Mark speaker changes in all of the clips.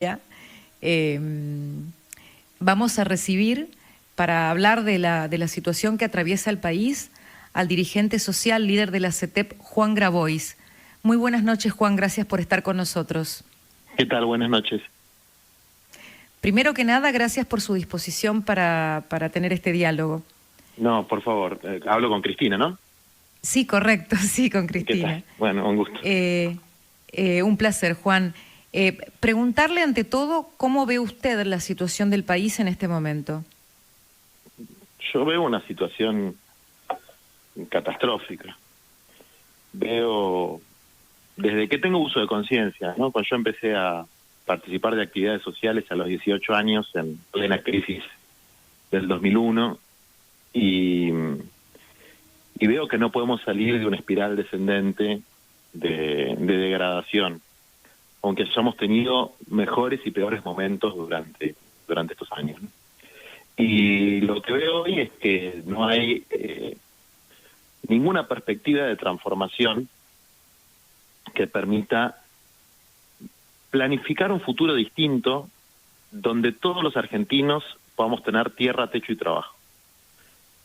Speaker 1: Ya. Eh, Vamos a recibir para hablar de la situación que atraviesa el país al dirigente social, líder de la CETEP, Juan Grabois. Muy buenas noches, Juan, gracias por estar con nosotros.
Speaker 2: ¿Qué tal? Buenas noches.
Speaker 1: Primero que nada, gracias por su disposición para tener este diálogo.
Speaker 2: No, por favor, hablo con Cristina, ¿no?
Speaker 1: Sí, correcto, sí, con
Speaker 2: ¿Qué
Speaker 1: Cristina.
Speaker 2: tal? Bueno, un gusto.
Speaker 1: Un placer, Juan. Preguntarle ante todo, ¿cómo ve usted la situación del país en este momento?
Speaker 2: Yo veo una situación catastrófica. Veo, desde que tengo uso de conciencia, ¿no? Cuando yo empecé a participar de actividades sociales a los 18 años en plena crisis del 2001 y, y veo que no podemos salir de una espiral descendente de degradación, aunque hayamos tenido mejores y peores momentos durante estos años, ¿no? Y lo que veo hoy es que no hay ninguna perspectiva de transformación que permita planificar un futuro distinto donde todos los argentinos podamos tener tierra, techo y trabajo.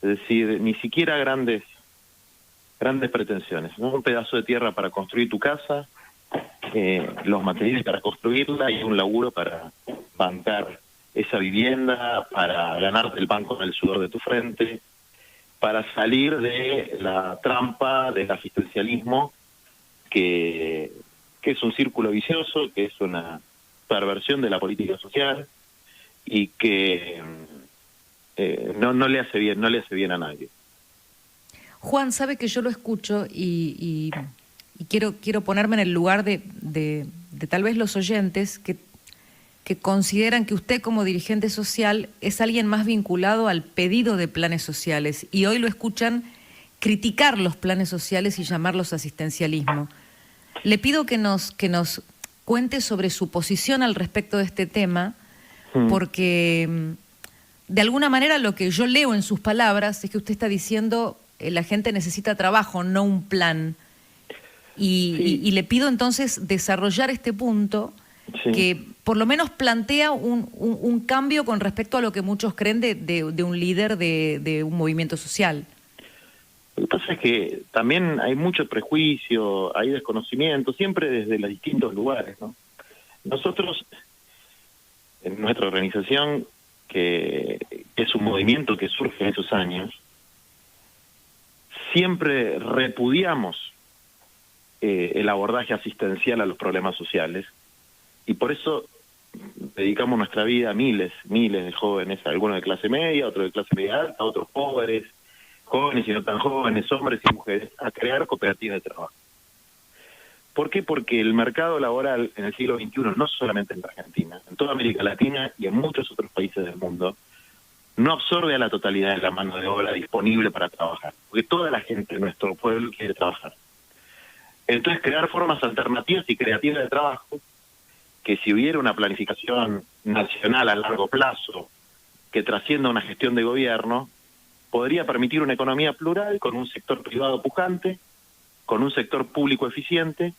Speaker 2: Es decir, ni siquiera grandes pretensiones, ¿no? Un pedazo de tierra para construir tu casa, los materiales para construirla y un laburo para bancar esa vivienda, para ganarte el pan con el sudor de tu frente, para salir de la trampa del asistencialismo, que es un círculo vicioso, que es una perversión de la política social y que no le hace bien a nadie.
Speaker 1: Juan, sabe que yo lo escucho y quiero ponerme en el lugar de tal vez los oyentes que consideran que usted como dirigente social es alguien más vinculado al pedido de planes sociales y hoy lo escuchan criticar los planes sociales y llamarlos asistencialismo. Le pido que nos cuente sobre su posición al respecto de este tema, porque de alguna manera lo que yo leo en sus palabras es que usted está diciendo la gente necesita trabajo, no un plan. Y le pido entonces desarrollar este punto que por lo menos plantea un cambio con respecto a lo que muchos creen de un líder de un movimiento social.
Speaker 2: Lo que pasa es que también hay mucho prejuicio, hay desconocimiento, siempre desde los distintos lugares, ¿no? Nosotros, en nuestra organización, que es un movimiento que surge en esos años, siempre repudiamos el abordaje asistencial a los problemas sociales y por eso dedicamos nuestra vida a miles de jóvenes, algunos de clase media, otros de clase media alta, otros pobres, jóvenes y no tan jóvenes, hombres y mujeres, a crear cooperativas de trabajo. ¿Por qué? Porque el mercado laboral en el siglo XXI, no solamente en Argentina, en toda América Latina y en muchos otros países del mundo, no absorbe a la totalidad de la mano de obra disponible para trabajar, porque toda la gente de nuestro pueblo quiere trabajar. Entonces, crear formas alternativas y creativas de trabajo, que si hubiera una planificación nacional a largo plazo que trascienda una gestión de gobierno, podría permitir una economía plural con un sector privado pujante, con un sector público eficiente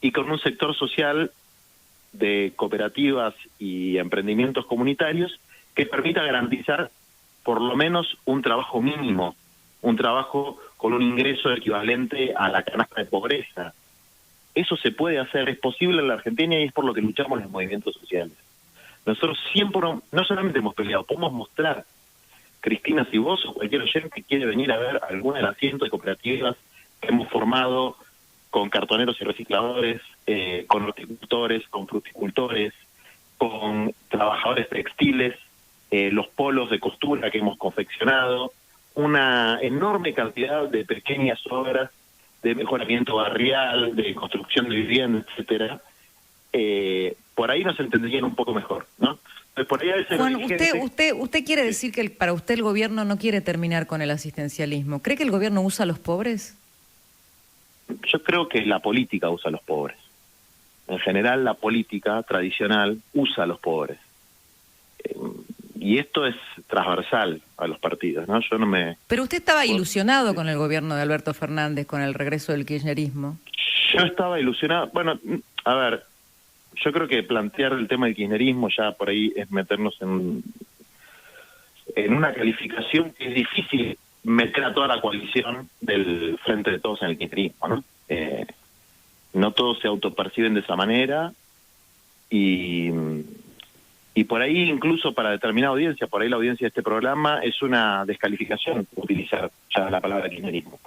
Speaker 2: y con un sector social de cooperativas y emprendimientos comunitarios que permita garantizar por lo menos un trabajo mínimo, un trabajo con un ingreso equivalente a la canasta de pobreza. Eso se puede hacer, es posible en la Argentina y es por lo que luchamos los movimientos sociales. Nosotros siempre, no solamente hemos peleado, podemos mostrar, Cristina, si vos o cualquier oyente quiere venir a ver alguna de las cientos de cooperativas que hemos formado con cartoneros y recicladores, con horticultores, con fruticultores, con trabajadores textiles, los polos de costura que hemos confeccionado, una enorme cantidad de pequeñas obras de mejoramiento barrial, de construcción de viviendas, etcétera, por ahí nos entenderían un poco mejor, ¿no? Por ahí a veces
Speaker 1: Juan, usted quiere decir que para usted el gobierno no quiere terminar con el asistencialismo. ¿Cree que el gobierno usa a los pobres?
Speaker 2: Yo creo que la política usa a los pobres. En general, la política tradicional usa a los pobres. Y esto es transversal a los partidos, ¿no? Yo no me...
Speaker 1: Pero usted estaba ilusionado con el gobierno de Alberto Fernández, con el regreso del kirchnerismo.
Speaker 2: Yo estaba ilusionado. Bueno, a ver, yo creo que plantear el tema del kirchnerismo ya por ahí es meternos en una calificación que es difícil meter a toda la coalición del Frente de Todos en el kirchnerismo, ¿no? No todos se autoperciben de esa manera y por ahí incluso para determinada audiencia, por ahí la audiencia de este programa es una descalificación utilizar ya la palabra kirchnerismo,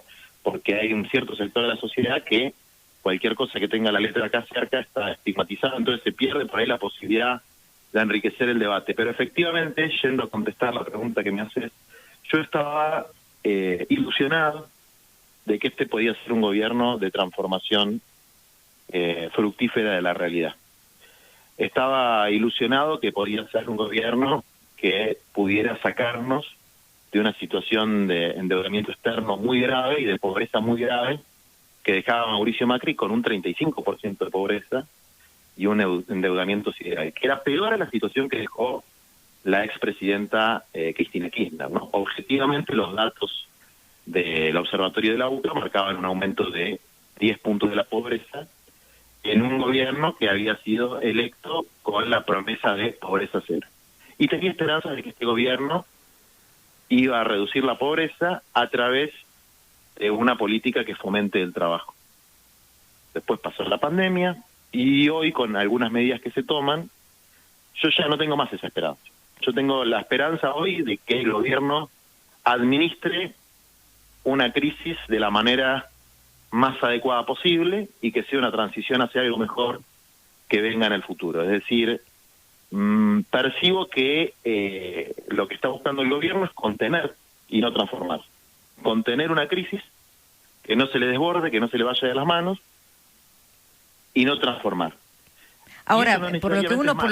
Speaker 2: porque hay un cierto sector de la sociedad que cualquier cosa que tenga la letra acá cerca está estigmatizada, entonces se pierde por ahí la posibilidad de enriquecer el debate. Pero efectivamente, yendo a contestar la pregunta que me haces, yo estaba ilusionado de que este podía ser un gobierno de transformación fructífera de la realidad. Estaba ilusionado que podía ser un gobierno que pudiera sacarnos de una situación de endeudamiento externo muy grave y de pobreza muy grave que dejaba a Mauricio Macri con un 35% de pobreza y un endeudamiento sideral, que era peor a la situación que dejó la expresidenta Cristina Kirchner, ¿no? Objetivamente los datos del Observatorio de la UCA marcaban un aumento de 10 puntos de la pobreza en un gobierno que había sido electo con la promesa de pobreza cero. Y tenía esperanza de que este gobierno iba a reducir la pobreza a través de una política que fomente el trabajo. Después pasó la pandemia y hoy con algunas medidas que se toman, yo ya no tengo más esa esperanza. Yo tengo la esperanza hoy de que el gobierno administre una crisis de la manera más adecuada posible y que sea una transición hacia algo mejor que venga en el futuro. Es decir, percibo que lo que está buscando el gobierno es contener y no transformar. Contener una crisis, que no se le desborde, que no se le vaya de las manos, y no transformar.
Speaker 1: Ahora, por lo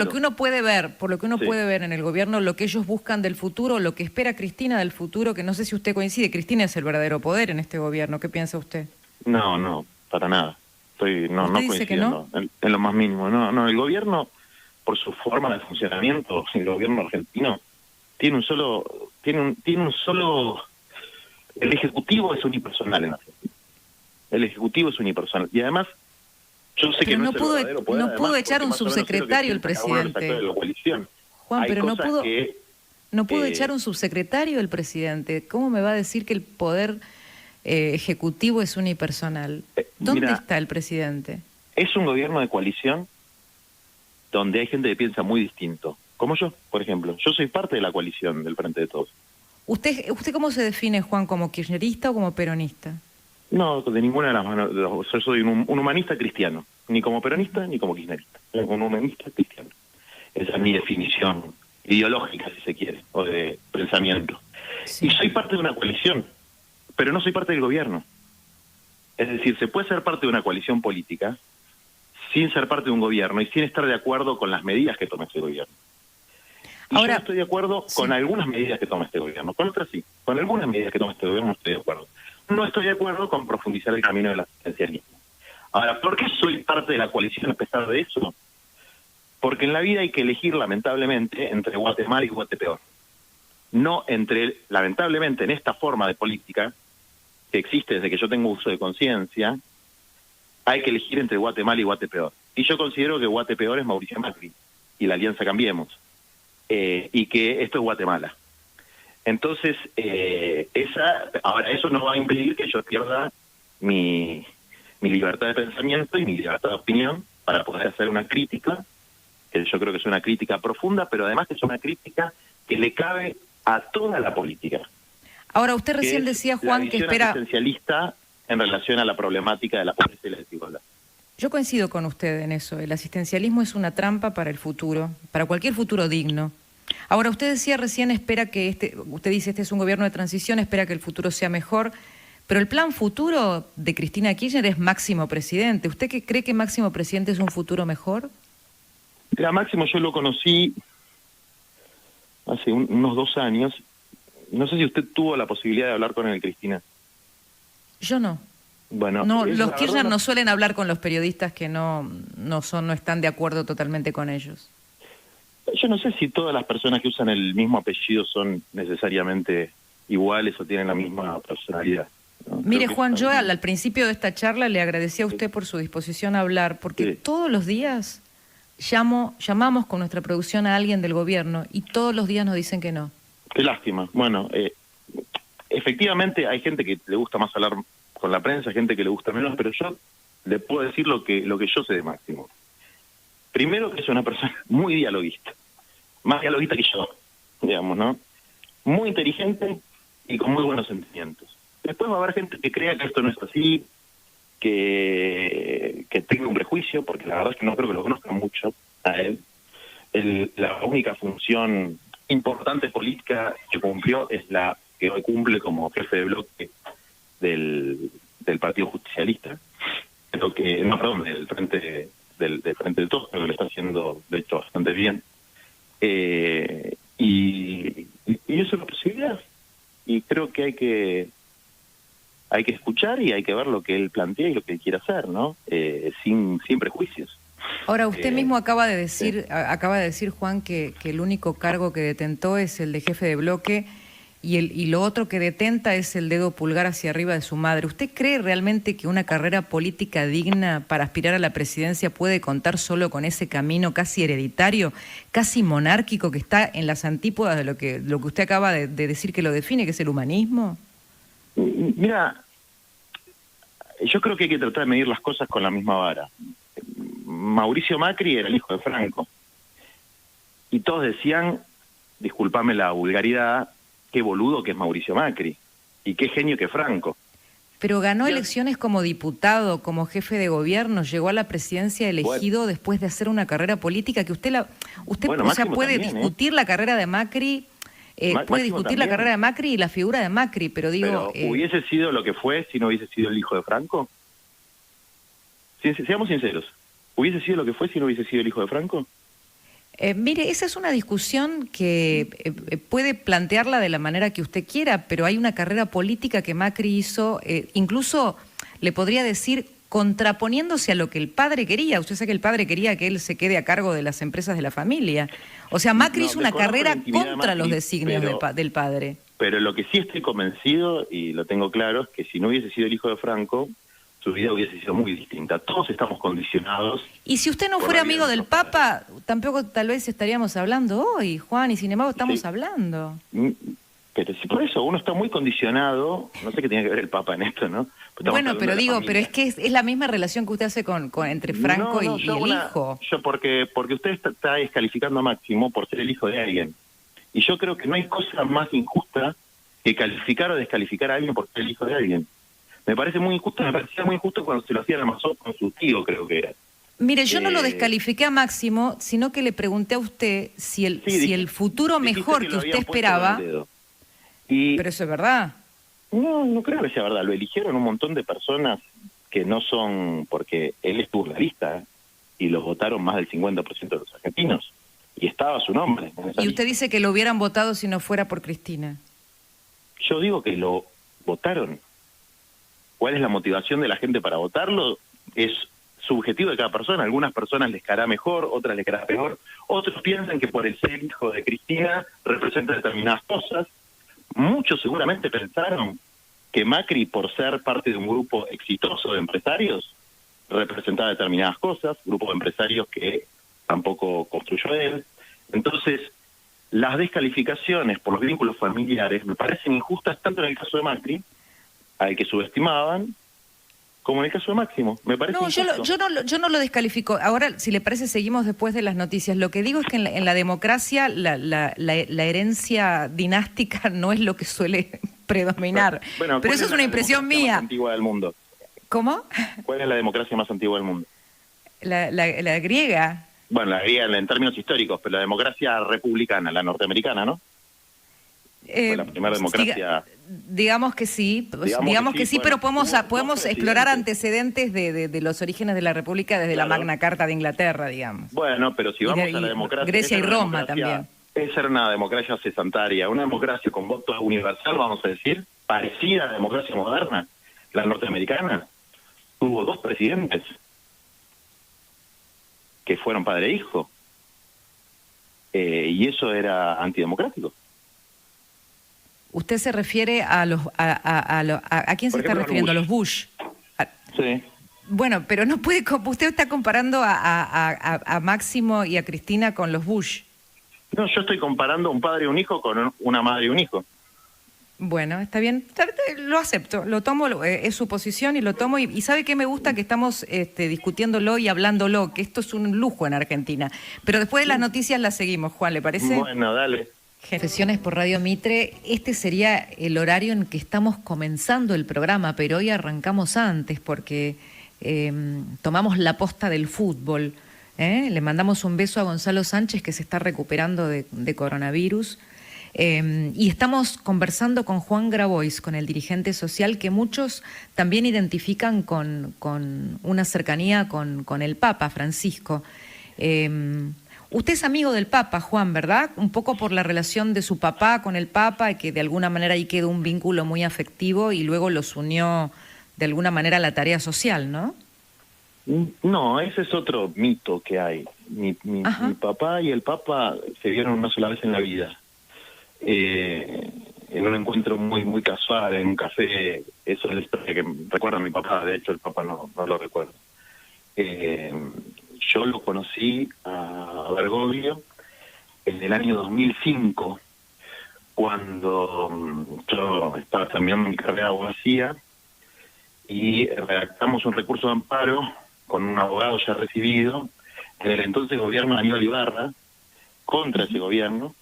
Speaker 1: que uno puede ver en el gobierno, lo que ellos buscan del futuro, lo que espera Cristina del futuro, que no sé si usted coincide, Cristina es el verdadero poder en este gobierno, ¿qué piensa usted?
Speaker 2: No, para nada. No
Speaker 1: dice que
Speaker 2: coincido en lo más mínimo. No, el gobierno, por su forma de funcionamiento, el gobierno argentino tiene un solo el Ejecutivo es unipersonal en Argentina. El Ejecutivo es unipersonal. Y además, yo sé que no es el verdadero poder.
Speaker 1: No pudo echar un subsecretario el presidente. Juan, pero no pudo echar un subsecretario el presidente. ¿Cómo me va a decir que el poder ejecutivo es unipersonal? ¿Dónde está el presidente?
Speaker 2: Es un gobierno de coalición donde hay gente que piensa muy distinto. Como yo, por ejemplo. Yo soy parte de la coalición del Frente de Todos.
Speaker 1: ¿Usted cómo se define, Juan, como kirchnerista o como peronista?
Speaker 2: No, de ninguna de las manos. Yo soy un humanista cristiano. Ni como peronista ni como kirchnerista. Soy un humanista cristiano. Esa es mi definición ideológica, si se quiere, o de pensamiento. Sí. Y soy parte de una coalición, pero no soy parte del gobierno. Es decir, se puede ser parte de una coalición política sin ser parte de un gobierno y sin estar de acuerdo con las medidas que tome este gobierno. Y ahora, yo no estoy de acuerdo con algunas medidas que toma este gobierno, con otras sí. Con algunas medidas que toma este gobierno no estoy de acuerdo. No estoy de acuerdo con profundizar el camino del asistencialismo. Ahora, ¿por qué soy parte de la coalición a pesar de eso? Porque en la vida hay que elegir, lamentablemente, entre Guatemala y Guatepeor. No entre, lamentablemente, en esta forma de política que existe desde que yo tengo uso de conciencia, hay que elegir entre Guatemala y Guatepeor. Y yo considero que Guatepeor es Mauricio Macri y la Alianza Cambiemos. Y que esto es Guatemala. Entonces, ahora eso no va a impedir que yo pierda mi libertad de pensamiento y mi libertad de opinión para poder hacer una crítica, que yo creo que es una crítica profunda, pero además que es una crítica que le cabe a toda la política.
Speaker 1: Ahora, usted recién decía, Juan, que espera...
Speaker 2: asistencialista en relación a la problemática de la pobreza y la desigualdad.
Speaker 1: Yo coincido con usted en eso. El asistencialismo es una trampa para el futuro, para cualquier futuro digno. Ahora, usted decía recién, espera que usted dice, este es un gobierno de transición, espera que el futuro sea mejor, pero el plan futuro de Cristina Kirchner es Máximo Presidente. ¿Usted qué cree que Máximo Presidente es un futuro mejor?
Speaker 2: Mira, Máximo yo lo conocí hace unos 2 años. No sé si usted tuvo la posibilidad de hablar con él, Cristina.
Speaker 1: Yo no.
Speaker 2: Bueno,
Speaker 1: no, los Kirchner no suelen hablar con los periodistas que no están de acuerdo totalmente con ellos.
Speaker 2: Yo no sé si todas las personas que usan el mismo apellido son necesariamente iguales o tienen la misma personalidad, ¿no?
Speaker 1: Mire, Juan, yo al principio de esta charla le agradecí a usted por su disposición a hablar, porque todos los días llamamos con nuestra producción a alguien del gobierno y todos los días nos dicen que no.
Speaker 2: Qué lástima. Bueno, efectivamente hay gente que le gusta más hablar con la prensa, gente que le gusta menos, pero yo le puedo decir lo que yo sé de Máximo. Primero, que es una persona muy dialoguista, más dialoguista que yo, digamos, ¿no? Muy inteligente y con muy buenos sentimientos. Después va a haber gente que crea que esto no es así, que tenga un prejuicio, porque la verdad es que no creo que lo conozcan mucho a él. La única función importante política que cumplió es la que hoy cumple como jefe de bloque del Partido Justicialista, creo que, no, perdón, del Frente de Todos, creo que lo está haciendo, de hecho, bastante bien. Y eso es la posibilidad. Y creo que hay que escuchar y hay que ver lo que él plantea y lo que él quiere hacer, ¿no? Sin prejuicios.
Speaker 1: Ahora, usted mismo acaba de
Speaker 2: sí.
Speaker 1: decir, Juan, que el único cargo que detentó es el de jefe de bloque y lo otro que detenta es el dedo pulgar hacia arriba de su madre. ¿Usted cree realmente que una carrera política digna para aspirar a la presidencia puede contar solo con ese camino casi hereditario, casi monárquico, que está en las antípodas de lo que usted acaba de decir que lo define, que es el humanismo?
Speaker 2: Mira, yo creo que hay que tratar de medir las cosas con la misma vara. Mauricio Macri era el hijo de Franco. Y todos decían, discúlpame la vulgaridad, qué boludo que es Mauricio Macri y qué genio que es Franco.
Speaker 1: Pero ganó elecciones como diputado, como jefe de gobierno, llegó a la presidencia elegido después de hacer una carrera política que usted puede discutir la carrera de Macri, puede discutir la carrera de Macri y la figura de Macri, pero digo...
Speaker 2: Pero, ¿hubiese sido lo que fue si no hubiese sido el hijo de Franco? Seamos sinceros. ¿Hubiese sido lo que fue si no hubiese sido el hijo de Franco?
Speaker 1: Mire, esa es una discusión que puede plantearla de la manera que usted quiera, pero hay una carrera política que Macri hizo, incluso le podría decir, contraponiéndose a lo que el padre quería. Usted sabe que el padre quería que él se quede a cargo de las empresas de la familia. O sea, Macri hizo una carrera contra los designios del padre.
Speaker 2: Pero lo que sí estoy convencido, y lo tengo claro, es que si no hubiese sido el hijo de Franco, su vida hubiese sido muy distinta. Todos estamos condicionados.
Speaker 1: Y si usted no fuera amigo del Papa, tampoco tal vez estaríamos hablando hoy, Juan, y sin embargo estamos hablando.
Speaker 2: Pero si por eso uno está muy condicionado, no sé qué tiene que ver el Papa en esto, ¿no?
Speaker 1: Bueno, pero digo, pero es que es la misma relación que usted hace entre Franco y el hijo.
Speaker 2: Yo porque usted está descalificando a Máximo por ser el hijo de alguien. Y yo creo que no hay cosa más injusta que calificar o descalificar a alguien por ser el hijo de alguien. Me parece muy injusto, me parecía muy injusto cuando se lo hacían a Mazó con su tío, creo que era.
Speaker 1: Mire, yo no lo descalifiqué a Máximo, sino que le pregunté a usted si el futuro mejor que usted esperaba... Pero eso es verdad.
Speaker 2: No creo que sea verdad. Lo eligieron un montón de personas que no son... Porque él estuvo en la lista y lo votaron más del 50% de los argentinos. Y estaba su nombre en esa
Speaker 1: Y usted
Speaker 2: lista.
Speaker 1: dice que lo hubieran votado si no fuera por Cristina.
Speaker 2: Yo digo que lo votaron. ¿Cuál es la motivación de la gente para votarlo? Es subjetivo de cada persona. Algunas personas les caerá mejor, otras les caerá peor. Otros piensan que por el ser hijo de Cristina representa determinadas cosas. Muchos seguramente pensaron que Macri, por ser parte de un grupo exitoso de empresarios, representaba determinadas cosas, grupo de empresarios que tampoco construyó él. Entonces, las descalificaciones por los vínculos familiares me parecen injustas tanto en el caso de Macri, al que subestimaban, como en el caso de Máximo. Me parece injusto.
Speaker 1: Yo no lo descalifico. Ahora, si le parece, seguimos después de las noticias. Lo que digo es que en la democracia la herencia dinástica no es lo que suele predominar.
Speaker 2: Bueno,
Speaker 1: pero eso es una impresión mía.
Speaker 2: Más antigua del mundo?
Speaker 1: ¿Cómo?
Speaker 2: ¿Cuál es la democracia más antigua del mundo?
Speaker 1: La griega.
Speaker 2: Bueno, la griega en términos históricos, pero la democracia republicana, la norteamericana, ¿no? Fue la primera democracia...
Speaker 1: Digamos que sí, digamos que sí, bueno, pero podemos explorar antecedentes de los orígenes de la República desde la Magna Carta de Inglaterra, digamos.
Speaker 2: Bueno, pero si vamos a la democracia...
Speaker 1: Grecia y Roma también.
Speaker 2: Esa era una democracia cesantaria, una democracia con voto universal, vamos a decir, parecida a la democracia moderna. La norteamericana tuvo 2 presidentes que fueron padre e hijo. Y eso era antidemocrático.
Speaker 1: ¿Usted se refiere a quién se está refiriendo? ¿A los Bush?
Speaker 2: Sí.
Speaker 1: Bueno, pero no puede, usted está comparando a Máximo y a Cristina con los Bush.
Speaker 2: No, yo estoy comparando un padre y un hijo con una madre y un hijo.
Speaker 1: Bueno, está bien, lo acepto, lo tomo, es su posición y lo tomo. Y ¿sabe qué me gusta? Que estamos discutiéndolo y hablándolo, que esto es un lujo en Argentina. Pero después de las noticias las seguimos, Juan, ¿le parece?
Speaker 2: Bueno, dale.
Speaker 1: Sesiones por Radio Mitre, este sería el horario en que estamos comenzando el programa, pero hoy arrancamos antes porque tomamos la posta del fútbol. Le mandamos un beso a Gonzalo Sánchez, que se está recuperando de coronavirus. Y estamos conversando con Juan Grabois, con el dirigente social que muchos también identifican con una cercanía con el Papa Francisco. Usted es amigo del Papa, Juan, ¿verdad? Un poco por la relación de su papá con el Papa, y que de alguna manera ahí quedó un vínculo muy afectivo y luego los unió de alguna manera a la tarea social, ¿no?
Speaker 2: No, ese es otro mito que hay. Mi papá y el Papa se vieron una sola vez en la vida. En un encuentro muy casual, en un café. Eso es la historia que recuerda a mi papá, de hecho el Papa no lo recuerda. Yo lo conocí a Bergoglio en el año 2005, cuando yo estaba terminando mi carrera de abogacía y redactamos un recurso de amparo con un abogado ya recibido en el entonces gobierno de Aníbal Ibarra, contra ese gobierno,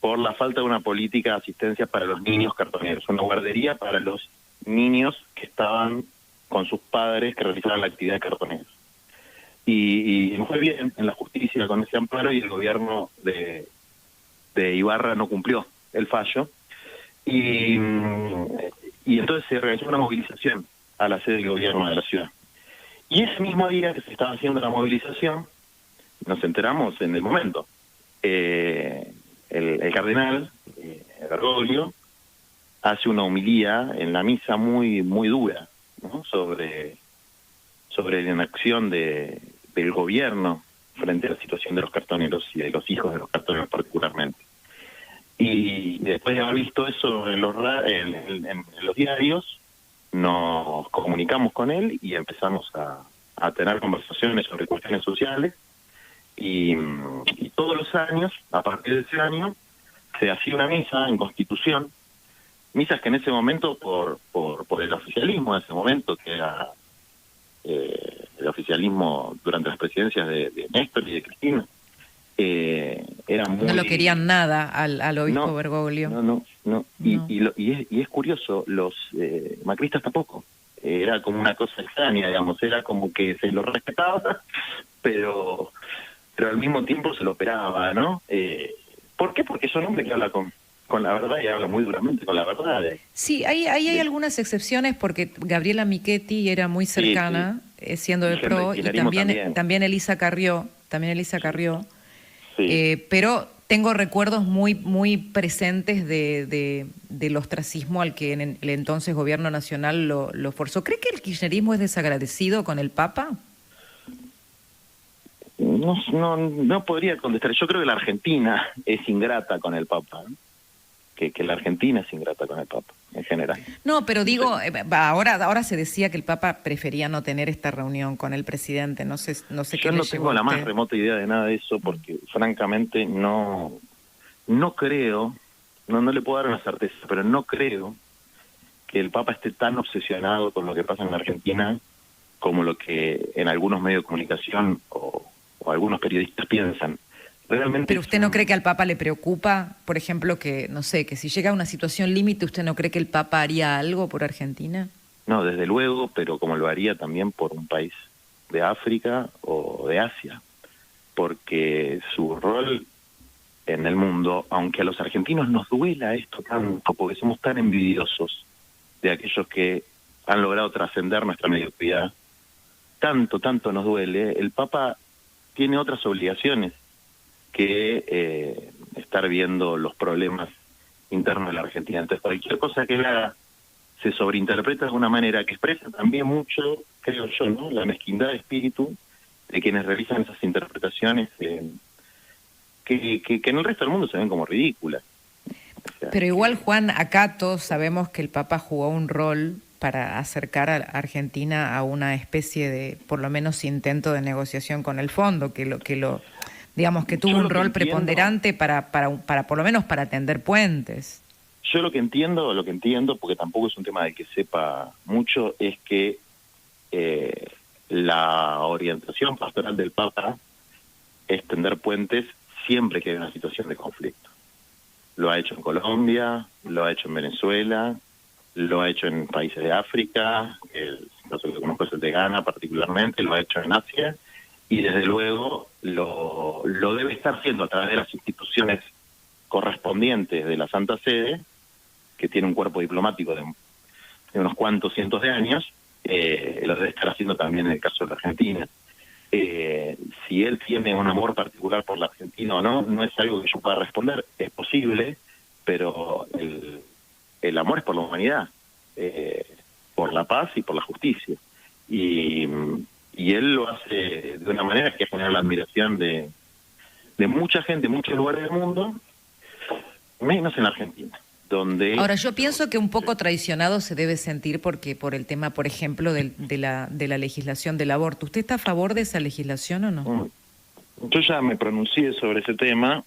Speaker 2: por la falta de una política de asistencia para los niños cartoneros, una guardería para los niños que estaban con sus padres que realizaban la actividad de cartoneros. Y no fue bien en la justicia con ese amparo, y el gobierno de Ibarra no cumplió el fallo. Y entonces se realizó una movilización a la sede del gobierno de la ciudad. Y ese mismo día que se estaba haciendo la movilización, nos enteramos en el momento. El cardenal Bergoglio hace una homilía en la misa muy dura, ¿no? sobre la inacción del gobierno frente a la situación de los cartoneros y de los hijos de los cartoneros particularmente. Y después de haber visto eso en los diarios, nos comunicamos con él y empezamos a tener conversaciones sobre cuestiones sociales. Y todos los años, a partir de ese año, se hacía una misa en Constitución, misas que en ese momento, por el oficialismo de ese momento, que era el oficialismo durante las presidencias de Néstor y de Cristina, era muy...
Speaker 1: No lo querían nada al obispo Bergoglio.
Speaker 2: No. Y es curioso, los macristas tampoco. Era como una cosa extraña, digamos, era como que se lo respetaba, pero al mismo tiempo se lo operaba, ¿no? ¿Por qué? Porque es un hombre que habla con la verdad y habla muy duramente con la verdad.
Speaker 1: Sí, hay algunas excepciones, porque Gabriela Michetti era muy cercana, siendo del PRO, y también Elisa Carrió, pero tengo recuerdos muy presentes del ostracismo al que en el entonces gobierno nacional lo forzó. ¿Cree que el kirchnerismo es desagradecido con el Papa?
Speaker 2: No podría contestar. Yo creo que la Argentina es ingrata con el Papa, ¿no? Que la Argentina es ingrata con el Papa, en general.
Speaker 1: No, pero digo, ahora se decía que el Papa prefería no tener esta reunión con el presidente. No sé
Speaker 2: Yo
Speaker 1: qué
Speaker 2: no tengo la más remota idea de nada de eso, porque francamente no creo, no le puedo dar una certeza, pero no creo que el Papa esté tan obsesionado con lo que pasa en la Argentina como lo que en algunos medios de comunicación o algunos periodistas piensan. Realmente.
Speaker 1: ¿Pero usted no cree que al Papa le preocupa, por ejemplo, que si llega a una situación límite, usted no cree que el Papa haría algo por Argentina?
Speaker 2: No, desde luego, pero como lo haría también por un país de África o de Asia, porque su rol en el mundo, aunque a los argentinos nos duela esto tanto, porque somos tan envidiosos de aquellos que han logrado trascender nuestra mediocridad, tanto nos duele, el Papa tiene otras obligaciones que estar viendo los problemas internos de la Argentina. Entonces, cualquier cosa que él haga se sobreinterpreta de una manera que expresa también mucho, creo yo, ¿no?, la mezquindad de espíritu de quienes realizan esas interpretaciones que en el resto del mundo se ven como ridículas. O sea,
Speaker 1: pero igual, Juan, acá todos sabemos que el Papa jugó un rol para acercar a Argentina a una especie de, por lo menos, intento de negociación con el fondo, digamos que tuvo
Speaker 2: Yo
Speaker 1: un
Speaker 2: lo que
Speaker 1: rol
Speaker 2: entiendo,
Speaker 1: preponderante para por lo menos para tender puentes.
Speaker 2: yo lo que entiendo, porque tampoco es un tema del que sepa mucho, es que la orientación pastoral del Papa es tender puentes siempre que hay una situación de conflicto. Lo ha hecho en Colombia, lo ha hecho en Venezuela, lo ha hecho en países de África, el caso que conozco es el de Ghana particularmente, lo ha hecho en Asia, y desde luego lo debe estar haciendo a través de las instituciones correspondientes de la Santa Sede, que tiene un cuerpo diplomático de unos cuantos cientos de años, lo debe estar haciendo también en el caso de la Argentina. Si él tiene un amor particular por la Argentina o no, no es algo que yo pueda responder, es posible, pero el amor es por la humanidad, por la paz y por la justicia. Y él lo hace de una manera que genera la admiración de mucha gente en muchos lugares del mundo, menos en la Argentina.
Speaker 1: Ahora, yo pienso que un poco traicionado se debe sentir porque por el tema, por ejemplo, de la legislación del aborto. ¿Usted está a favor de esa legislación o no?
Speaker 2: Yo ya me pronuncié sobre ese tema.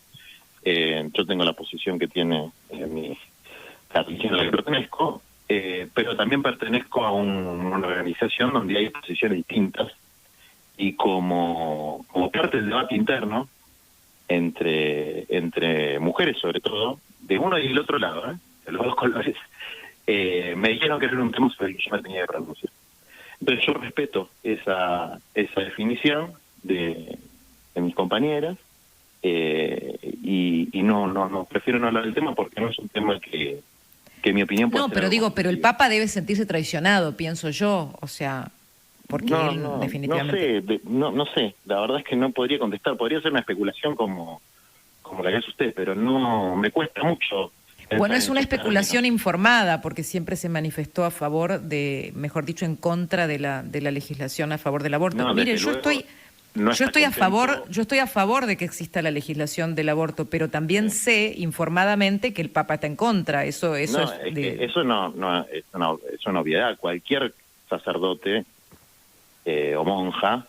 Speaker 2: Yo tengo la posición que tiene la religión a la que pertenezco, pero también pertenezco a una organización donde hay posiciones distintas y como parte del debate interno entre mujeres sobre todo, de uno y el otro lado, de los dos colores, me dijeron que era un tema sobre el que yo me tenía que pronunciar. Entonces yo respeto esa definición de mis compañeras y no prefiero no hablar del tema porque no es un tema que mi opinión pueda
Speaker 1: No,
Speaker 2: ser
Speaker 1: pero
Speaker 2: algo
Speaker 1: pero el
Speaker 2: positivo.
Speaker 1: Papa debe sentirse traicionado, pienso yo, o sea, porque él definitivamente...
Speaker 2: No sé, la verdad es que no podría contestar, podría ser una especulación como la que hace usted, pero no, me cuesta mucho.
Speaker 1: Bueno, es una especulación informada, porque siempre se manifestó a favor mejor dicho, en contra de la legislación a favor del aborto.
Speaker 2: No,
Speaker 1: Mire, yo estoy a favor de que exista la legislación del aborto, pero también sé informadamente que el Papa está en contra. Eso es
Speaker 2: una obviedad. Cualquier sacerdote o monja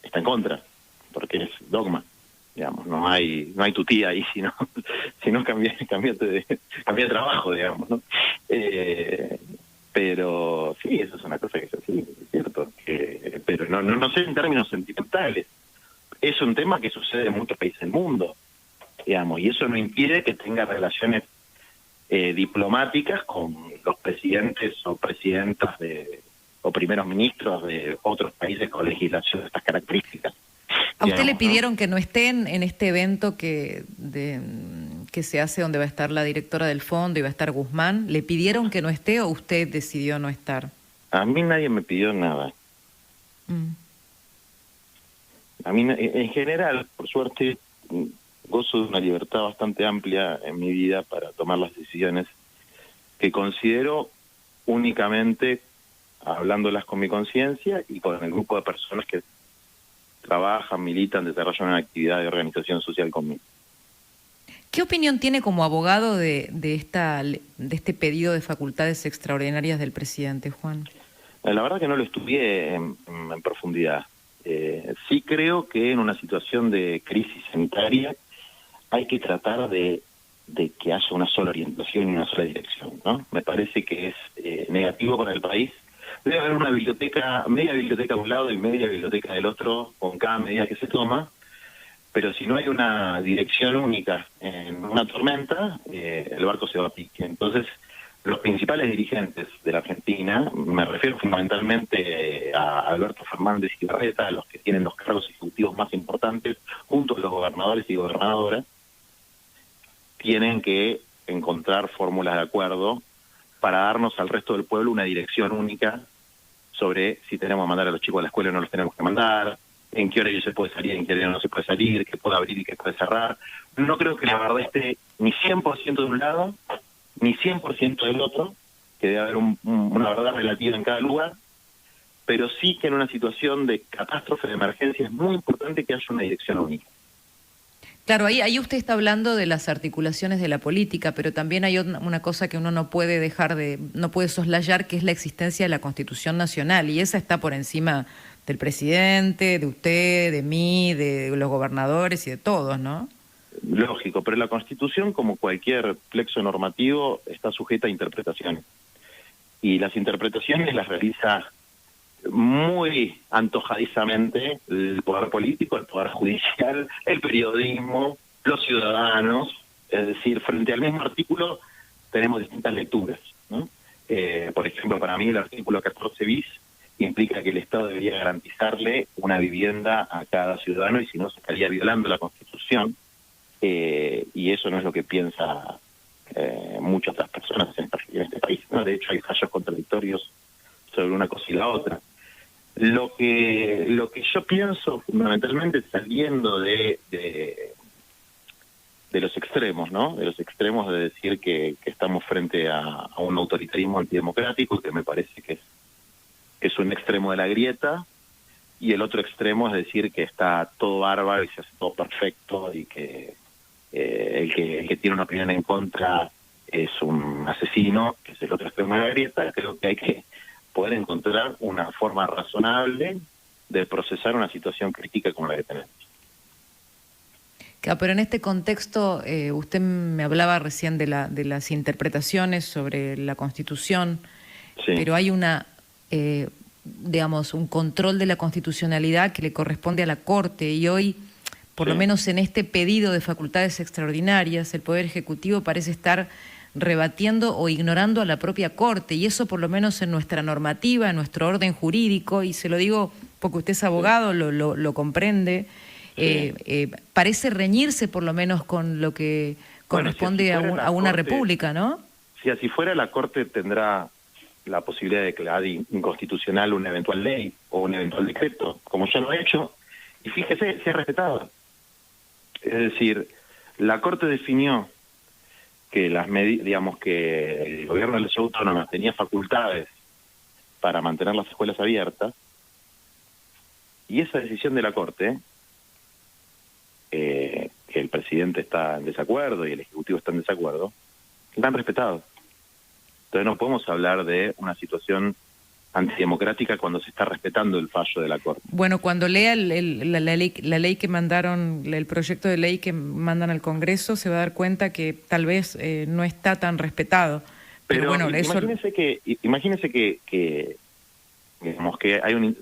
Speaker 2: está en contra, porque es dogma. Digamos, no hay tu tía ahí, sino cambia de trabajo, digamos, ¿no? Pero sí, eso es una cosa que es así, es cierto. Pero no sé en términos sentimentales. Es un tema que sucede en muchos países del mundo, digamos, y eso no impide que tenga relaciones diplomáticas con los presidentes o presidentas o primeros ministros de otros países con legislación de estas características.
Speaker 1: ¿A usted le pidieron que no esté en este evento que se hace donde va a estar la directora del fondo y va a estar Guzmán? ¿Le pidieron que no esté o usted decidió no estar?
Speaker 2: A mí nadie me pidió nada. A mí, en general, por suerte, gozo de una libertad bastante amplia en mi vida para tomar las decisiones que considero únicamente hablándolas con mi conciencia y con el grupo de personas que trabajan, militan, desarrollan una actividad de organización social conmigo.
Speaker 1: ¿Qué opinión tiene como abogado de este pedido de facultades extraordinarias del presidente, Juan?
Speaker 2: La verdad que no lo estudié en profundidad. Sí creo que en una situación de crisis sanitaria hay que tratar de que haya una sola orientación y una sola dirección, ¿no? Me parece que es negativo para el país. Debe haber una biblioteca, media biblioteca de un lado y media biblioteca del otro, con cada medida que se toma, pero si no hay una dirección única en una tormenta, el barco se va a pique. Entonces, los principales dirigentes de la Argentina, me refiero fundamentalmente a Alberto Fernández y Larreta, los que tienen los cargos ejecutivos más importantes, junto a los gobernadores y gobernadoras, tienen que encontrar fórmulas de acuerdo para darnos al resto del pueblo una dirección única sobre si tenemos que mandar a los chicos a la escuela o no los tenemos que mandar, en qué horario se puede salir, en qué horario no se puede salir, qué puede abrir y qué puede cerrar. No creo que la verdad esté ni 100% de un lado, ni 100% del otro, que debe haber una verdad relativa en cada lugar, pero sí que en una situación de catástrofe, de emergencia, es muy importante que haya una dirección única.
Speaker 1: Claro, ahí usted está hablando de las articulaciones de la política, pero también hay una cosa que uno no puede no puede soslayar, que es la existencia de la Constitución Nacional, y esa está por encima del presidente, de usted, de mí, de los gobernadores y de todos, ¿no?
Speaker 2: Lógico, pero la Constitución, como cualquier plexo normativo, está sujeta a interpretaciones. Y las interpretaciones las realiza muy antojadizamente el poder político, el poder judicial, el periodismo, los ciudadanos. Es decir, frente al mismo artículo tenemos distintas lecturas, ¿no? Por ejemplo, para mí el artículo 14 bis implica que el Estado debería garantizarle una vivienda a cada ciudadano, y si no se estaría violando la Constitución, y eso no es lo que piensa muchas otras personas en este país, ¿no? De hecho hay fallos contradictorios sobre una cosa y la otra. Lo que yo pienso fundamentalmente, saliendo de los extremos, ¿no? De los extremos de decir que estamos frente a un autoritarismo antidemocrático, que me parece que es un extremo de la grieta, y el otro extremo es decir que está todo bárbaro y se hace todo perfecto, y que el que tiene una opinión en contra es un asesino, que es el otro extremo de la grieta. Creo que hay que poder encontrar una forma razonable de procesar una situación crítica como la que tenemos.
Speaker 1: Claro, pero en este contexto, usted me hablaba recién de las interpretaciones sobre la Constitución, sí, pero hay digamos, un control de la constitucionalidad que le corresponde a la Corte, y hoy, por lo menos en este pedido de facultades extraordinarias, el Poder Ejecutivo parece estar rebatiendo o ignorando a la propia Corte, y eso por lo menos en nuestra normativa, en nuestro orden jurídico, y se lo digo porque usted es abogado, lo comprende, parece reñirse por lo menos con lo que corresponde a una república, ¿no?
Speaker 2: Si así fuera, la Corte tendrá la posibilidad de declarar inconstitucional una eventual ley o un eventual decreto, como ya lo ha hecho, y fíjese, se ha respetado. Es decir, la Corte definió que digamos que el gobierno de la ciudad autónoma tenía facultades para mantener las escuelas abiertas, y esa decisión de la Corte, que el presidente está en desacuerdo y el Ejecutivo está en desacuerdo, la han respetado. Entonces no podemos hablar de una situación antidemocrática cuando se está respetando el fallo de la Corte.
Speaker 1: Bueno, cuando lea la ley que mandaron, el proyecto de ley que mandan al Congreso, se va a dar cuenta que tal vez no está tan respetado. Pero bueno,
Speaker 2: imagínese que digamos que hay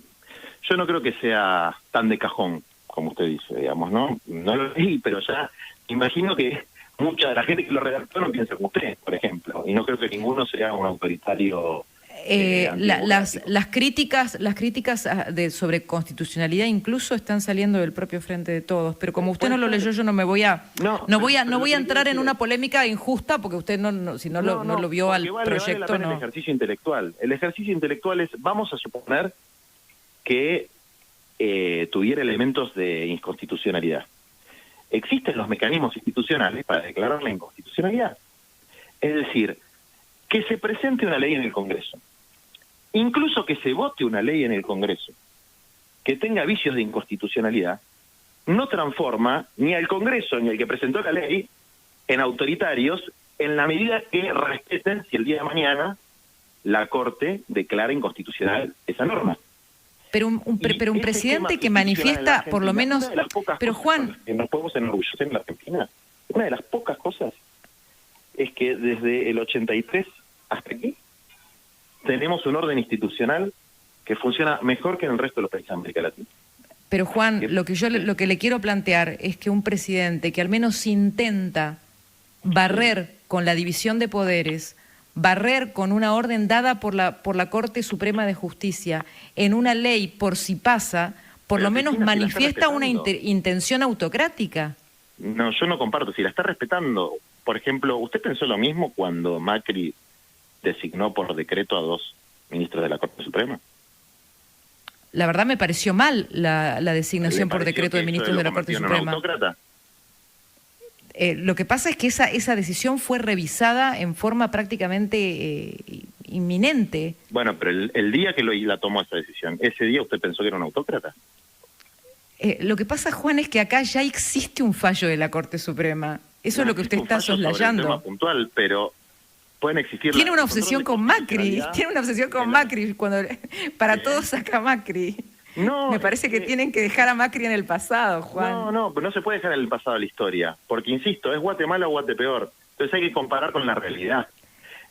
Speaker 2: yo no creo que sea tan de cajón como usted dice, digamos, ¿no? No lo leí, pero ya imagino que mucha de la gente que lo redactó no piensa como usted, por ejemplo, y no creo que ninguno sea un autoritario.
Speaker 1: Las críticas sobre constitucionalidad incluso están saliendo del propio Frente de Todos, pero como usted no lo leyó, yo no voy a entrar en una polémica injusta, porque usted si no lo vio al proyecto.
Speaker 2: Vale, el ejercicio intelectual. El ejercicio intelectual es, vamos a suponer que tuviera elementos de inconstitucionalidad. Existen los mecanismos institucionales para declarar la inconstitucionalidad. Es decir, que se presente una ley en el Congreso, incluso que se vote una ley en el Congreso, que tenga vicios de inconstitucionalidad, no transforma ni al Congreso ni al que presentó la ley en autoritarios, en la medida que respeten si el día de mañana la Corte declara inconstitucional esa norma.
Speaker 1: Pero un presidente que manifiesta, por lo menos... Pero Juan...
Speaker 2: Que nos podemos enorgullecer en la Argentina, una de las pocas cosas es que desde el 83 hasta aquí tenemos un orden institucional que funciona mejor que en el resto de los países de América Latina.
Speaker 1: Pero Juan, lo que le quiero plantear es que un presidente que al menos intenta barrer con la división de poderes, barrer con una orden dada por la Corte Suprema de Justicia en una ley por si pasa, por lo menos manifiesta una intención autocrática.
Speaker 2: No, yo no comparto. Si la está respetando, por ejemplo, ¿usted pensó lo mismo cuando Macri designó por decreto a 2 ministros de la Corte Suprema?
Speaker 1: La verdad me pareció mal la designación por decreto de ministros de la Corte Suprema.
Speaker 2: ¿Autócrata?
Speaker 1: Lo que pasa es que esa decisión fue revisada en forma prácticamente inminente.
Speaker 2: Bueno, pero el día que la tomó esa decisión, ¿ese día usted pensó que era un autócrata?
Speaker 1: Lo que pasa, Juan, es que acá ya existe un fallo de la Corte Suprema. Eso es lo que usted está soslayando.
Speaker 2: Un tema puntual, pero pueden existir...
Speaker 1: Tiene una obsesión con Macri, tiene una obsesión con Macri, cuando para todos saca Macri.
Speaker 2: No,
Speaker 1: me parece que tienen que dejar a Macri en el pasado, Juan.
Speaker 2: No, pero no se puede dejar en el pasado la historia, porque insisto, es Guatemala o Guatepeor. Entonces hay que comparar con la realidad.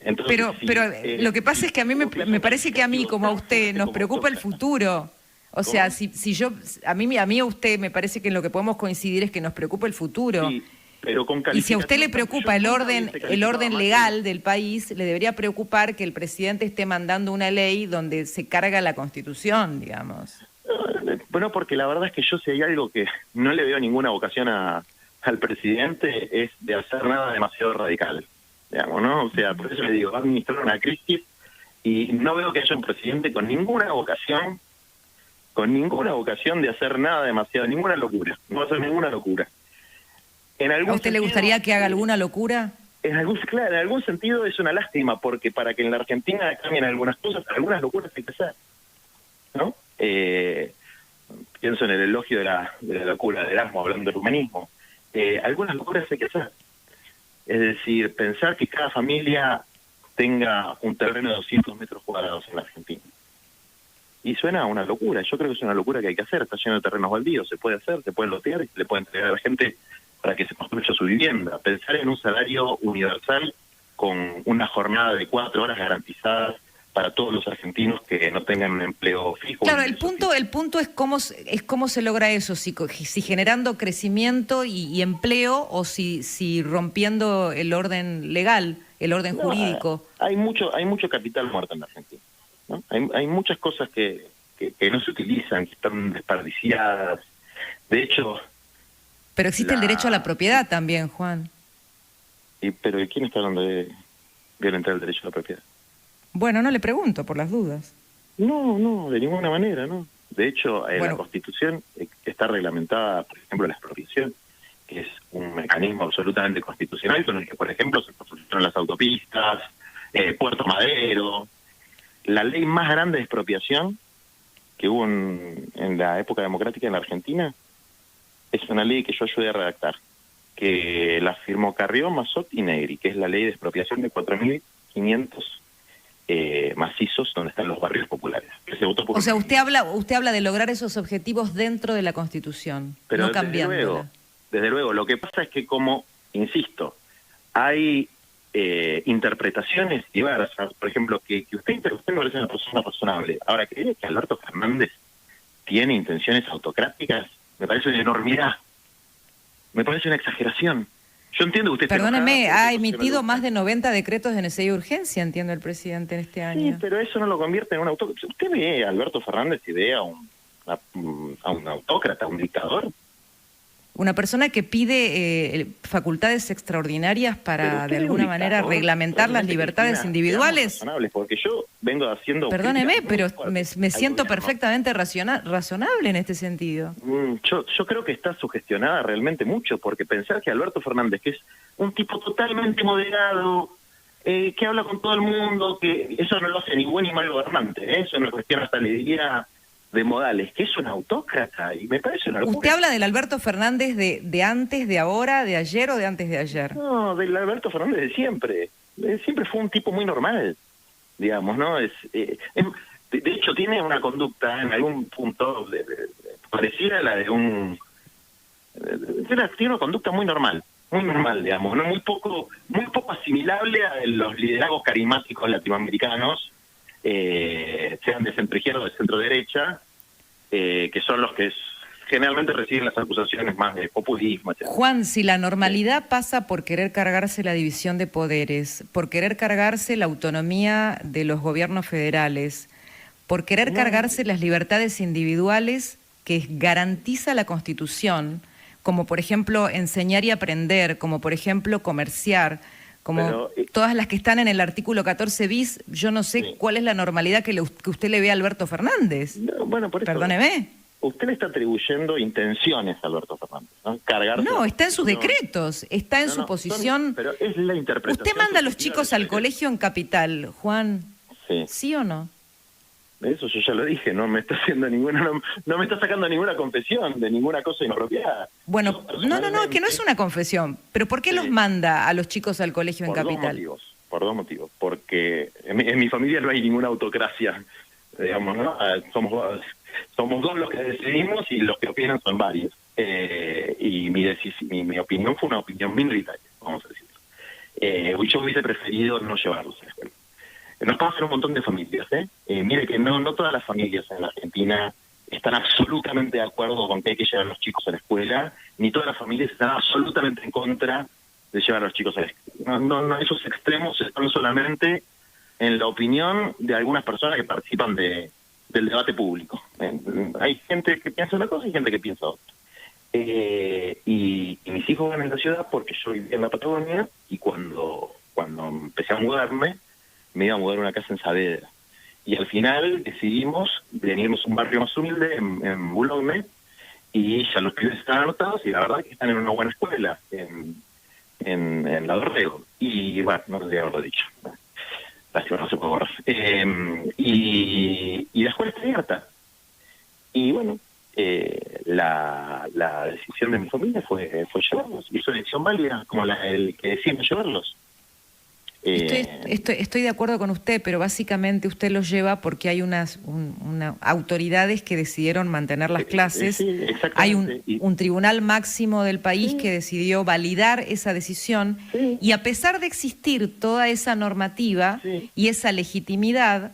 Speaker 2: Entonces,
Speaker 1: pero lo que pasa es que a mí me parece que a mí, como a usted, nos preocupa el futuro. O sea, si yo, a mí a usted me parece que en lo que podemos coincidir es que nos preocupa el futuro.
Speaker 2: Sí, pero con
Speaker 1: y si a usted le preocupa el orden legal del país, le debería preocupar que el presidente esté mandando una ley donde se carga la Constitución, digamos.
Speaker 2: Bueno, porque la verdad es que yo, si hay algo que no le veo ninguna vocación al presidente, es de hacer nada demasiado radical, digamos, ¿no? O sea, por eso le digo, va a administrar una crisis y no veo que haya un presidente con ninguna vocación de hacer nada demasiado, ninguna locura, no va a hacer ninguna locura.
Speaker 1: ¿A usted le gustaría que haga alguna locura?
Speaker 2: Claro, en algún sentido es una lástima, porque para que en la Argentina cambien algunas cosas, algunas locuras hay que hacer, ¿no? Pienso en el elogio de la locura de Erasmo, hablando del humanismo. Algunas locuras hay que hacer. Es decir, pensar que cada familia tenga un terreno de 200 metros cuadrados en la Argentina. Y suena a una locura. Yo creo que es una locura que hay que hacer. Está lleno de terrenos baldíos. Se puede hacer, se pueden lotear y se le puede entregar a la gente para que se construya su vivienda. Pensar en un salario universal con una jornada de 4 horas garantizadas para todos los argentinos que no tengan un empleo fijo.
Speaker 1: Claro, el punto es cómo se logra eso, si generando crecimiento y empleo o si rompiendo el orden legal, el orden jurídico.
Speaker 2: Hay mucho capital muerto en la Argentina, ¿no? Hay muchas cosas que no se utilizan, que están desperdiciadas. De hecho...
Speaker 1: Pero existe el derecho a la propiedad también, Juan.
Speaker 2: ¿Pero quién está hablando de violentar el derecho a la propiedad?
Speaker 1: Bueno, no le pregunto, por las dudas.
Speaker 2: No, de ninguna manera, no. De hecho, la Constitución está reglamentada, por ejemplo, la expropiación, que es un mecanismo absolutamente constitucional con el que, por ejemplo, se construyeron las autopistas, Puerto Madero. La ley más grande de expropiación que hubo en la época democrática en la Argentina es una ley que yo ayudé a redactar, que la firmó Carrió, Massot y Negri, que es la ley de expropiación de 4.500 macizos donde están los barrios populares. Que se votó por
Speaker 1: usted habla de lograr esos objetivos dentro de la Constitución, pero no cambiándola.
Speaker 2: Desde luego, lo que pasa es que como, insisto, hay interpretaciones diversas, por ejemplo, que usted me parece una persona razonable. Ahora, ¿cree que Alberto Fernández tiene intenciones autocráticas? Me parece una enormidad. Me parece una exageración. Yo entiendo que usted...
Speaker 1: Perdóneme, ha emitido más de 90 decretos de necesidad y urgencia, entiendo el presidente, en este año.
Speaker 2: Sí, pero eso no lo convierte en un autócrata. ¿Usted ve a Alberto Fernández y ve a un autócrata, a un dictador?
Speaker 1: Una persona que pide facultades extraordinarias para, de alguna manera, reglamentar las libertades individuales.
Speaker 2: Porque yo vengo haciendo...
Speaker 1: Perdóneme, pero me siento perfectamente razonable en este sentido.
Speaker 2: Yo creo que está sugestionada realmente mucho, porque pensar que Alberto Fernández, que es un tipo totalmente moderado, que habla con todo el mundo, que eso no lo hace ni buen ni mal gobernante, eso no es cuestión, hasta le diría, de modales, que es un autócrata, y me parece una locura.
Speaker 1: ¿Usted habla del Alberto Fernández de antes, de ahora, de ayer o de antes de ayer?
Speaker 2: No, del Alberto Fernández de siempre. Siempre fue un tipo muy normal, digamos, ¿no? De hecho, tiene una conducta en algún punto parecida a la de tiene una conducta muy normal, digamos, ¿no? Muy poco asimilable a los liderazgos carismáticos latinoamericanos, sean de centro izquierda o de centro derecha, que son los que generalmente reciben las acusaciones más de populismo, etc.
Speaker 1: Juan, si la normalidad pasa por querer cargarse la división de poderes, por querer cargarse la autonomía de los gobiernos federales, por querer cargarse las libertades individuales que garantiza la Constitución, como por ejemplo enseñar y aprender, como por ejemplo comerciar, como todas las que están en el artículo 14 bis, yo no sé cuál es la normalidad que usted le ve a Alberto Fernández.
Speaker 2: No, bueno, por eso,
Speaker 1: perdóneme.
Speaker 2: Usted le está atribuyendo intenciones a Alberto Fernández, ¿no?
Speaker 1: No, está en sus decretos, está en su posición.
Speaker 2: Pero es la interpretación.
Speaker 1: ¿Usted manda a los chicos al colegio en Capital, Juan?
Speaker 2: Sí.
Speaker 1: ¿Sí o no?
Speaker 2: eso yo ya lo dije, no me está haciendo no me está sacando ninguna confesión de ninguna cosa inapropiada.
Speaker 1: Bueno, no, que no es una confesión, pero ¿por qué los manda a los chicos al colegio en Capital?
Speaker 2: Por dos motivos, porque en mi familia no hay ninguna autocracia, digamos, ¿no? Somos dos los que decidimos y los que opinan son varios. Y mi opinión fue una opinión minoritaria, vamos a decirlo. Yo hubiese preferido no llevarlos a la escuela. Nos pasa en un montón de familias, mire que no todas las familias en la Argentina están absolutamente de acuerdo con que hay que llevar a los chicos a la escuela, ni todas las familias están absolutamente en contra de llevar a los chicos a la escuela. No, esos extremos están solamente en la opinión de algunas personas que participan del debate público. Hay gente que piensa una cosa y gente que piensa otra. Y mis hijos van en la ciudad porque yo vivía en la Patagonia y cuando empecé a mudarme, me iba a mudar a una casa en Saavedra. Y al final decidimos venirnos a un barrio más humilde, en Boulogne, y ya los pibes están anotados y la verdad que están en una buena escuela, en la Dorrego. Y bueno, no tendría que haberlo dicho. Lástima, no se puede borrar. Y la escuela está abierta. Y bueno, la decisión de mi familia fue llevarlos. Y es una decisión válida, como el que decide llevarlos.
Speaker 1: Estoy de acuerdo con usted, pero básicamente usted los lleva porque hay unas autoridades que decidieron mantener las clases.
Speaker 2: Sí,
Speaker 1: hay un tribunal máximo del país que decidió validar esa decisión y a pesar de existir toda esa normativa y esa legitimidad,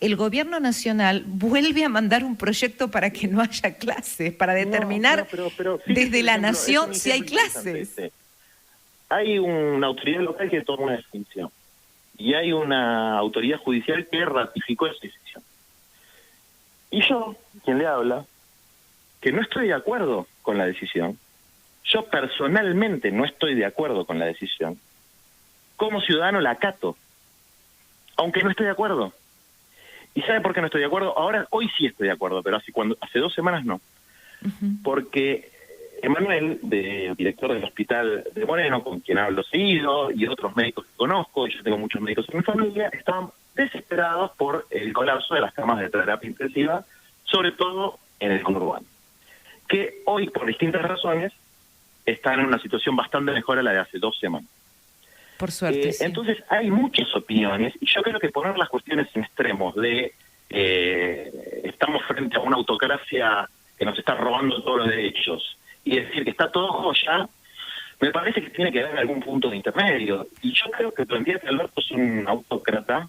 Speaker 1: el gobierno nacional vuelve a mandar un proyecto para que no haya clases, para determinar
Speaker 2: pero
Speaker 1: desde la nación si hay clases.
Speaker 2: Hay una autoridad local que toma una decisión y hay una autoridad judicial que ratificó esa decisión. Y yo, quien le habla, que no estoy de acuerdo con la decisión, yo personalmente no estoy de acuerdo con la decisión, como ciudadano la acato, aunque no estoy de acuerdo. ¿Y sabe por qué no estoy de acuerdo? Hoy sí estoy de acuerdo, pero hace 2 semanas no. Porque Emanuel, director del hospital de Moreno, con quien hablo seguido, y otros médicos que conozco, y yo tengo muchos médicos en mi familia, estaban desesperados por el colapso de las camas de terapia intensiva, sobre todo en el conurbano, que hoy, por distintas razones, están en una situación bastante mejor a la de hace 2 semanas.
Speaker 1: Por suerte, sí.
Speaker 2: Entonces, hay muchas opiniones, y yo creo que poner las cuestiones en extremos de estamos frente a una autocracia que nos está robando todos los derechos, y decir que está todo joya, me parece que tiene que haber algún punto de intermedio. Y yo creo que plantear que Alberto es un autócrata,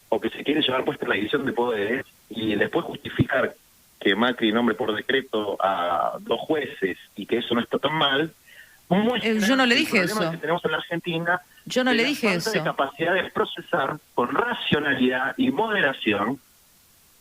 Speaker 2: o que se quiere llevar puesta la división de poderes, y después justificar que Macri nombre por decreto a 2 jueces, y que eso no está tan mal,
Speaker 1: yo no le dije eso.
Speaker 2: Que tenemos en la Argentina,
Speaker 1: yo no le dije eso.
Speaker 2: De capacidad de procesar con racionalidad y moderación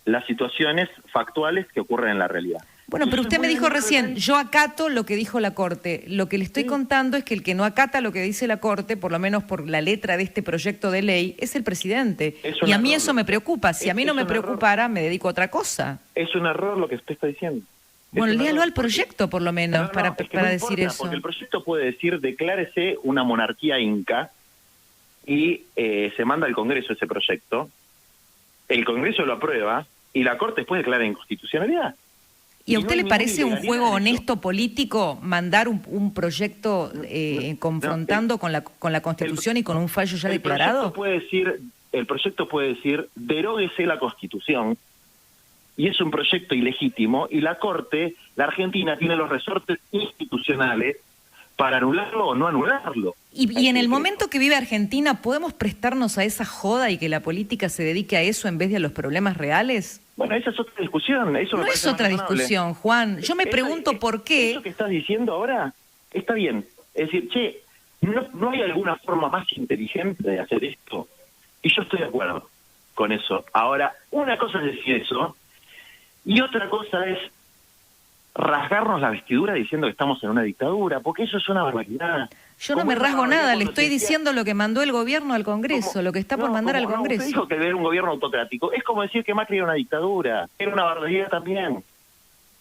Speaker 2: las situaciones factuales que ocurren en la realidad.
Speaker 1: Bueno, pero usted me dijo recién, yo acato lo que dijo la Corte. Lo que le estoy contando es que el que no acata lo que dice la Corte, por lo menos por la letra de este proyecto de ley, es el presidente. Y a mí eso me preocupa. Si a mí no me preocupara, me dedico a otra cosa.
Speaker 2: Es un error lo que usted está diciendo.
Speaker 1: Bueno, léalo al proyecto, por lo menos, para decir eso.
Speaker 2: Porque el proyecto puede decir, declárese una monarquía inca, y se manda al Congreso ese proyecto, el Congreso lo aprueba, y la Corte después declara inconstitucionalidad.
Speaker 1: ¿Y a usted le parece un juego honesto político mandar un proyecto confrontando con la Constitución y con un fallo ya declarado?
Speaker 2: El proyecto puede decir, deróguese la Constitución, y es un proyecto ilegítimo, y la Corte, la Argentina, tiene los resortes institucionales para anularlo o no anularlo.
Speaker 1: Y en el momento que vive Argentina, ¿podemos prestarnos a esa joda y que la política se dedique a eso en vez de a los problemas reales?
Speaker 2: Bueno, esa es otra discusión. Eso
Speaker 1: no es otra discusión, Juan. Yo me pregunto por qué...
Speaker 2: Eso que estás diciendo ahora está bien. Es decir, ¿no hay alguna forma más inteligente de hacer esto? Y yo estoy de acuerdo con eso. Ahora, una cosa es decir eso, y otra cosa es rasgarnos la vestidura diciendo que estamos en una dictadura, porque eso es una barbaridad.
Speaker 1: Yo no me rasgo nada, le estoy diciendo lo que mandó el gobierno al Congreso, lo que está por mandar al Congreso.
Speaker 2: Usted dijo que era un gobierno autocrático. Es como decir que Macri era una dictadura. Era una barbaridad también.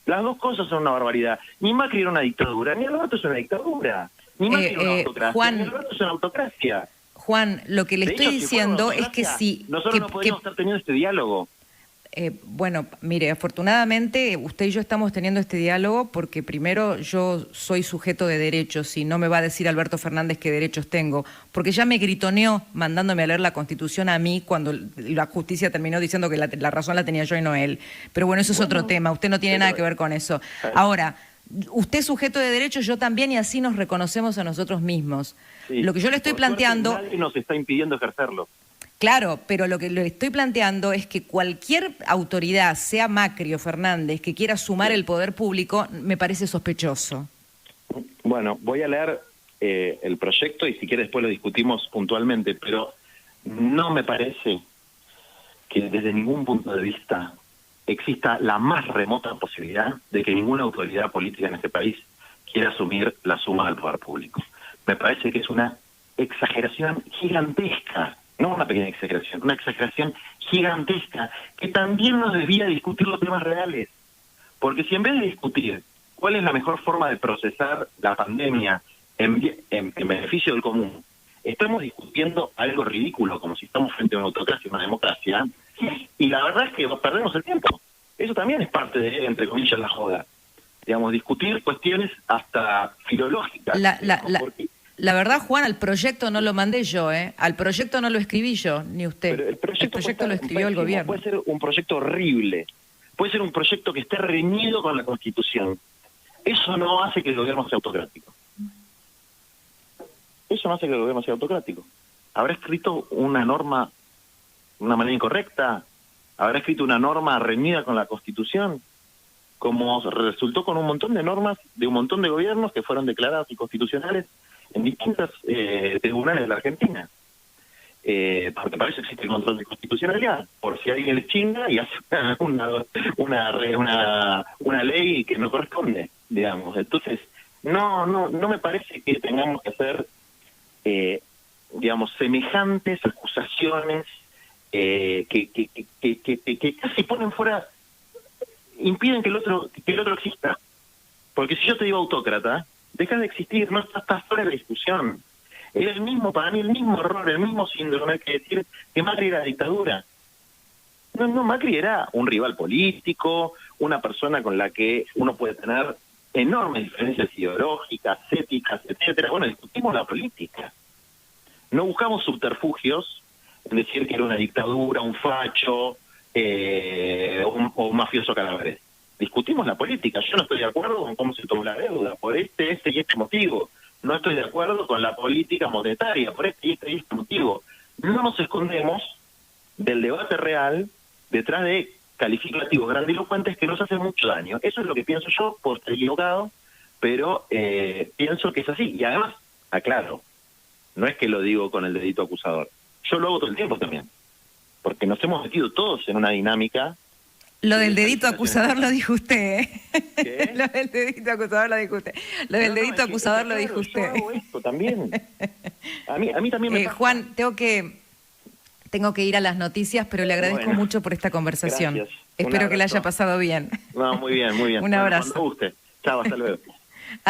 Speaker 2: Las dos cosas son una barbaridad. Ni Macri era una dictadura, ni Alberto es una dictadura. Ni Macri era una autocracia,
Speaker 1: Juan,
Speaker 2: ni Alberto es una autocracia.
Speaker 1: Juan, lo que le estoy diciendo es que si...
Speaker 2: Nosotros no podríamos estar teniendo este diálogo.
Speaker 1: Bueno, mire, afortunadamente usted y yo estamos teniendo este diálogo porque primero yo soy sujeto de derechos y no me va a decir Alberto Fernández qué derechos tengo, porque ya me gritoneó mandándome a leer la Constitución a mí cuando la justicia terminó diciendo que la razón la tenía yo y no él. Pero bueno, eso es otro tema, usted no tiene nada que ver con eso. Ahora, usted es sujeto de derechos, yo también, y así nos reconocemos a nosotros mismos.
Speaker 2: Sí.
Speaker 1: Lo que yo le estoy planteando...
Speaker 2: Nadie nos está impidiendo ejercerlo.
Speaker 1: Claro, pero lo que le estoy planteando es que cualquier autoridad, sea Macri o Fernández, que quiera sumar el poder público, me parece sospechoso.
Speaker 2: Bueno, voy a leer el proyecto y si quiere después lo discutimos puntualmente, pero no me parece que desde ningún punto de vista exista la más remota posibilidad de que ninguna autoridad política en este país quiera asumir la suma del poder público. Me parece que es una exageración gigantesca. No una pequeña exageración, una exageración gigantesca que también nos debía discutir los temas reales. Porque si en vez de discutir cuál es la mejor forma de procesar la pandemia en beneficio del común, estamos discutiendo algo ridículo, como si estamos frente a una autocracia, una democracia, y la verdad es que perdemos el tiempo. Eso también es parte de, entre comillas, la joda. Digamos, discutir cuestiones hasta filológicas.
Speaker 1: La verdad, Juan, al proyecto no lo mandé yo, ¿eh? Al proyecto no lo escribí yo, ni usted.
Speaker 2: Pero el proyecto
Speaker 1: lo escribió el gobierno.
Speaker 2: Puede ser un proyecto horrible, puede ser un proyecto que esté reñido con la Constitución. Eso no hace que el gobierno sea autocrático. Eso no hace que el gobierno sea autocrático. ¿Habrá escrito una norma de una manera incorrecta? ¿Habrá escrito una norma reñida con la Constitución? Como resultó con un montón de normas de un montón de gobiernos que fueron declaradas inconstitucionales en distintos tribunales de la Argentina. Porque para eso existe el control de constitucionalidad, por si alguien le chinga y hace una ley que no corresponde, digamos. Entonces, no me parece que tengamos que hacer, digamos, semejantes acusaciones que casi ponen fuera, impiden que el otro exista. Porque si yo te digo autócrata, deja de existir, no estás fuera de la discusión. Era para mí el mismo error, el mismo síndrome que decir que Macri era dictadura. No, Macri era un rival político, una persona con la que uno puede tener enormes diferencias ideológicas, éticas, etcétera. Bueno, discutimos la política. No buscamos subterfugios en decir que era una dictadura, un facho, o un mafioso calabrés. Discutimos la política. Yo no estoy de acuerdo con cómo se tomó la deuda, por este y este motivo. No estoy de acuerdo con la política monetaria, por este y este motivo. No nos escondemos del debate real detrás de calificativos grandilocuentes que nos hacen mucho daño. Eso es lo que pienso yo, por estar equivocado, pero pienso que es así. Y además, aclaro, no es que lo digo con el dedito acusador. Yo lo hago todo el tiempo también, porque nos hemos metido todos en una dinámica.
Speaker 1: Lo del dedito acusador lo dijo usted, ¿eh?
Speaker 2: ¿Qué?
Speaker 1: Lo del dedito acusador lo dijo usted. Lo del dedito acusador lo dijo usted.
Speaker 2: Yo hago esto también. A mí también me pasa.
Speaker 1: Juan, tengo que ir a las noticias, pero le agradezco mucho por esta conversación.
Speaker 2: Gracias.
Speaker 1: Espero que la haya pasado bien.
Speaker 2: No, muy bien, muy bien.
Speaker 1: Un abrazo.
Speaker 2: Cuando guste. Chao, hasta luego.